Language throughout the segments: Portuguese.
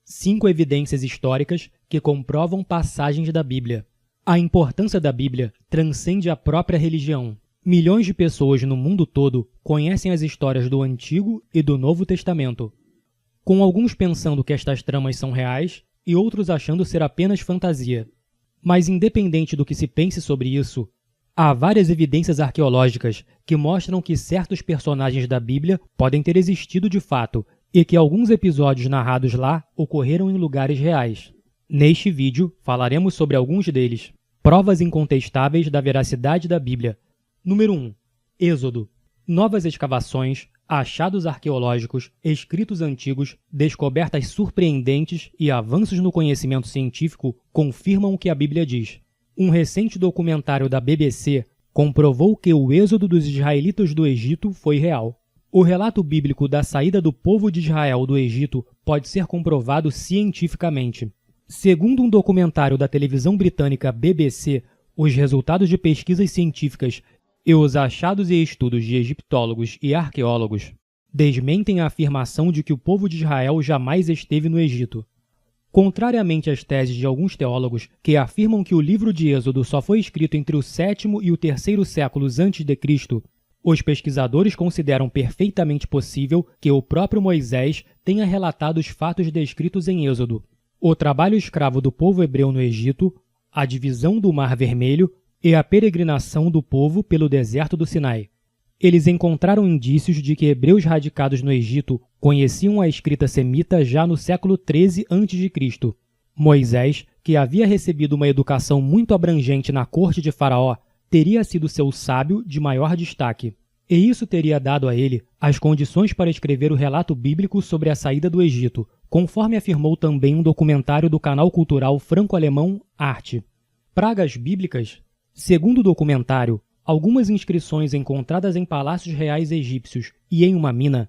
5 evidências históricas que comprovam passagens da Bíblia. A importância da Bíblia transcende a própria religião. Milhões de pessoas no mundo todo conhecem as histórias do Antigo e do Novo Testamento, com alguns pensando que estas tramas são reais e outros achando ser apenas fantasia. Mas independente do que se pense sobre isso, há várias evidências arqueológicas que mostram que certos personagens da Bíblia podem ter existido de fato e que alguns episódios narrados lá ocorreram em lugares reais. Neste vídeo, falaremos sobre alguns deles. Provas incontestáveis da veracidade da Bíblia. Número 1. Êxodo. Novas escavações, achados arqueológicos, escritos antigos, descobertas surpreendentes e avanços no conhecimento científico confirmam o que a Bíblia diz. Um recente documentário da BBC comprovou que o êxodo dos israelitas do Egito foi real. O relato bíblico da saída do povo de Israel do Egito pode ser comprovado cientificamente. Segundo um documentário da televisão britânica BBC, os resultados de pesquisas científicas e os achados e estudos de egiptólogos e arqueólogos desmentem a afirmação de que o povo de Israel jamais esteve no Egito. Contrariamente às teses de alguns teólogos que afirmam que o livro de Êxodo só foi escrito entre o 7º e o 3º séculos a.C., os pesquisadores consideram perfeitamente possível que o próprio Moisés tenha relatado os fatos descritos em Êxodo: o trabalho escravo do povo hebreu no Egito, a divisão do Mar Vermelho e a peregrinação do povo pelo deserto do Sinai. Eles encontraram indícios de que hebreus radicados no Egito conheciam a escrita semita já no século 13 a.C. Moisés, que havia recebido uma educação muito abrangente na corte de Faraó, teria sido seu sábio de maior destaque. E isso teria dado a ele as condições para escrever o relato bíblico sobre a saída do Egito, conforme afirmou também um documentário do canal cultural franco-alemão Arte. Pragas bíblicas? Segundo o documentário, algumas inscrições encontradas em palácios reais egípcios e em uma mina,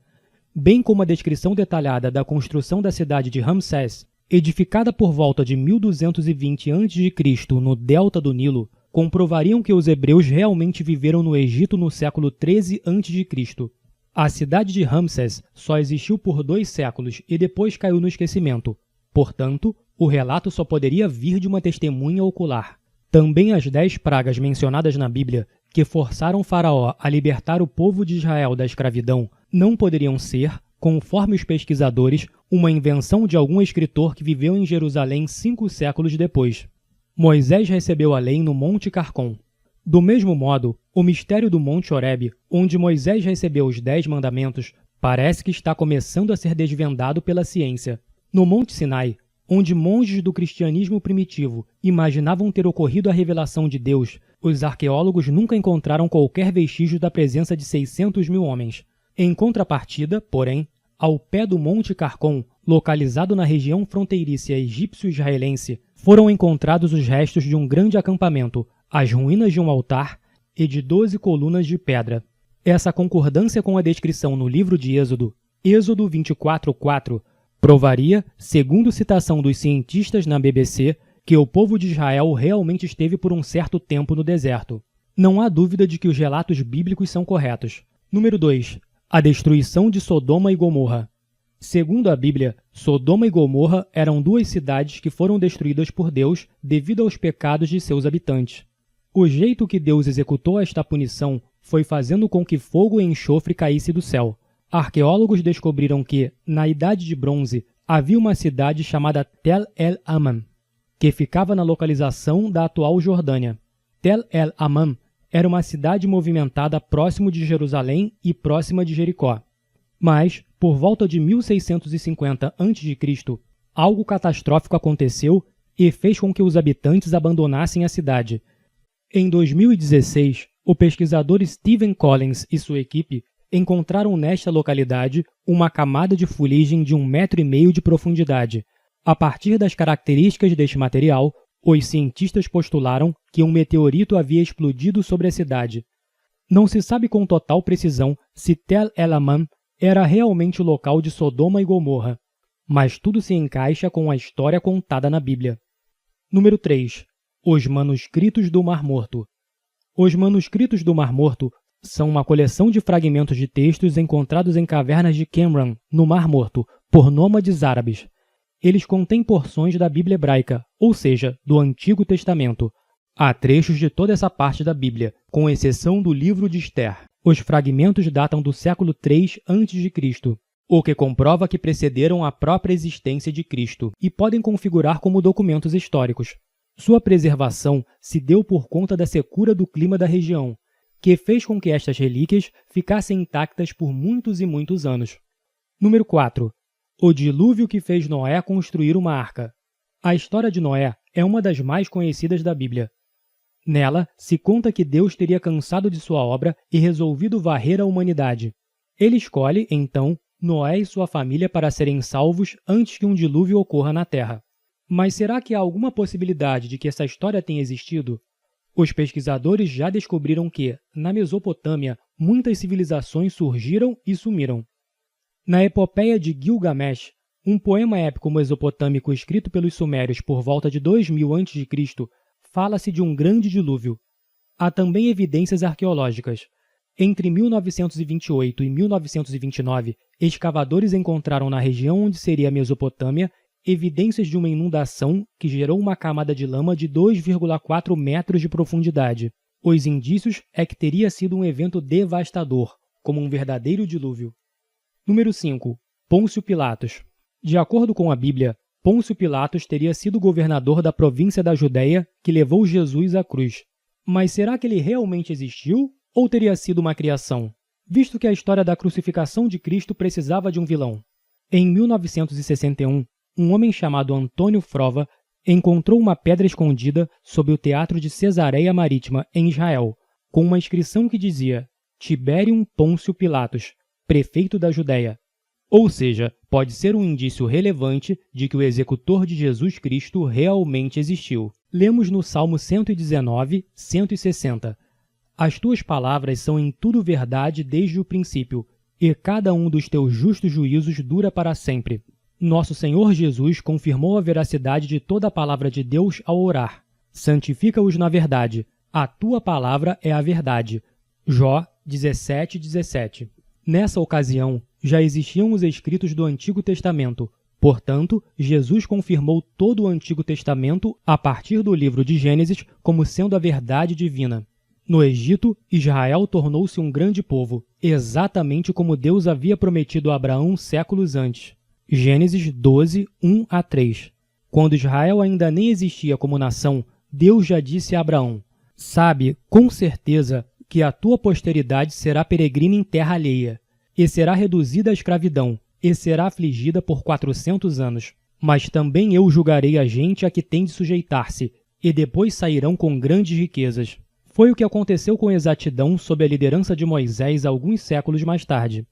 bem como a descrição detalhada da construção da cidade de Ramsés, edificada por volta de 1220 a.C. no delta do Nilo, comprovariam que os hebreus realmente viveram no Egito no século 13 a.C. A cidade de Ramsés só existiu por 2 séculos e depois caiu no esquecimento. Portanto, o relato só poderia vir de uma testemunha ocular. Também as 10 pragas mencionadas na Bíblia, que forçaram Faraó a libertar o povo de Israel da escravidão, não poderiam ser, conforme os pesquisadores, uma invenção de algum escritor que viveu em Jerusalém 5 séculos depois. Moisés recebeu a lei no Monte Carmom. Do mesmo modo, o mistério do Monte Horebe, onde Moisés recebeu os 10 mandamentos, parece que está começando a ser desvendado pela ciência. No Monte Sinai, onde monges do cristianismo primitivo imaginavam ter ocorrido a revelação de Deus, os arqueólogos nunca encontraram qualquer vestígio da presença de 600 mil homens. Em contrapartida, porém, ao pé do Monte Carmom, localizado na região fronteiriça egípcio-israelense, foram encontrados os restos de um grande acampamento, as ruínas de um altar e de 12 colunas de pedra. Essa concordância com a descrição no livro de Êxodo, Êxodo 24:4, provaria, segundo citação dos cientistas na BBC, que o povo de Israel realmente esteve por um certo tempo no deserto. Não há dúvida de que os relatos bíblicos são corretos. Número 2. A destruição de Sodoma e Gomorra. Segundo a Bíblia, Sodoma e Gomorra eram 2 cidades que foram destruídas por Deus devido aos pecados de seus habitantes. O jeito que Deus executou esta punição foi fazendo com que fogo e enxofre caísse do céu. Arqueólogos descobriram que, na Idade de Bronze, havia uma cidade chamada Tel el-Aman, que ficava na localização da atual Jordânia. Tel el-Aman era uma cidade movimentada próximo de Jerusalém e próxima de Jericó. Mas, por volta de 1650 a.C., algo catastrófico aconteceu e fez com que os habitantes abandonassem a cidade. Em 2016, o pesquisador Stephen Collins e sua equipe encontraram nesta localidade uma camada de fuligem de 1,5 metro de profundidade. A partir das características deste material, os cientistas postularam que um meteorito havia explodido sobre a cidade. Não se sabe com total precisão se Tel el-Aman era realmente o local de Sodoma e Gomorra, mas tudo se encaixa com a história contada na Bíblia. Número 3. Os manuscritos do Mar Morto. Os manuscritos do Mar Morto são uma coleção de fragmentos de textos encontrados em cavernas de Qumran, no Mar Morto, por nômades árabes. Eles contêm porções da Bíblia hebraica, ou seja, do Antigo Testamento. Há trechos de toda essa parte da Bíblia, com exceção do livro de Esther. Os fragmentos datam do século III a.C., o que comprova que precederam a própria existência de Cristo e podem configurar como documentos históricos. Sua preservação se deu por conta da secura do clima da região, que fez com que estas relíquias ficassem intactas por muitos e muitos anos. Número 4. O dilúvio que fez Noé construir uma arca. A história de Noé é uma das mais conhecidas da Bíblia. Nela, se conta que Deus teria cansado de sua obra e resolvido varrer a humanidade. Ele escolhe, então, Noé e sua família para serem salvos antes que um dilúvio ocorra na Terra. Mas será que há alguma possibilidade de que essa história tenha existido? Os pesquisadores já descobriram que, na Mesopotâmia, muitas civilizações surgiram e sumiram. Na epopeia de Gilgamesh, um poema épico mesopotâmico escrito pelos sumérios por volta de 2000 a.C., fala-se de um grande dilúvio. Há também evidências arqueológicas. Entre 1928 e 1929, escavadores encontraram na região onde seria a Mesopotâmia evidências de uma inundação que gerou uma camada de lama de 2,4 metros de profundidade. Os indícios é que teria sido um evento devastador, como um verdadeiro dilúvio. Número 5. Pôncio Pilatos. De acordo com a Bíblia, Pôncio Pilatos teria sido governador da província da Judéia que levou Jesus à cruz. Mas será que ele realmente existiu ou teria sido uma criação? Visto que a história da crucificação de Cristo precisava de um vilão. Em 1961, um homem chamado Antônio Frova encontrou uma pedra escondida sob o teatro de Cesareia Marítima, em Israel, com uma inscrição que dizia Tiberium Pôncio Pilatos, prefeito da Judéia. Ou seja, pode ser um indício relevante de que o executor de Jesus Cristo realmente existiu. Lemos no Salmo 119, 160. As tuas palavras são em tudo verdade desde o princípio, e cada um dos teus justos juízos dura para sempre. Nosso Senhor Jesus confirmou a veracidade de toda a palavra de Deus ao orar. Santifica-os na verdade. A tua palavra é a verdade. Jó 17:17. Nessa ocasião, já existiam os escritos do Antigo Testamento. Portanto, Jesus confirmou todo o Antigo Testamento a partir do livro de Gênesis como sendo a verdade divina. No Egito, Israel tornou-se um grande povo, exatamente como Deus havia prometido a Abraão séculos antes. Gênesis 12, 1-3. Quando Israel ainda nem existia como nação, Deus já disse a Abraão: sabe, com certeza, que a tua posteridade será peregrina em terra alheia, e será reduzida à escravidão, e será afligida por 400 anos. Mas também eu julgarei a gente a que tem de sujeitar-se, e depois sairão com grandes riquezas. Foi o que aconteceu com exatidão sob a liderança de Moisés alguns séculos mais tarde.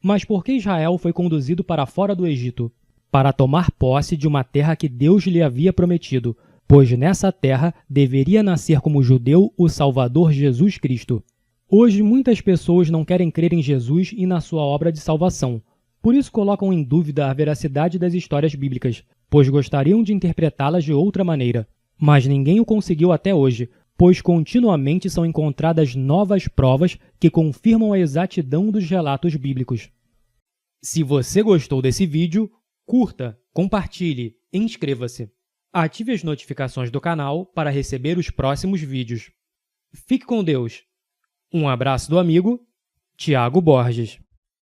Mas por que Israel foi conduzido para fora do Egito? Para tomar posse de uma terra que Deus lhe havia prometido, pois nessa terra deveria nascer como judeu o Salvador Jesus Cristo. Hoje, muitas pessoas não querem crer em Jesus e na sua obra de salvação. Por isso colocam em dúvida a veracidade das histórias bíblicas, pois gostariam de interpretá-las de outra maneira. Mas ninguém o conseguiu até hoje, pois continuamente são encontradas novas provas que confirmam a exatidão dos relatos bíblicos. Se você gostou desse vídeo, curta, compartilhe e inscreva-se. Ative as notificações do canal para receber os próximos vídeos. Fique com Deus! Um abraço do amigo Tiago Borges.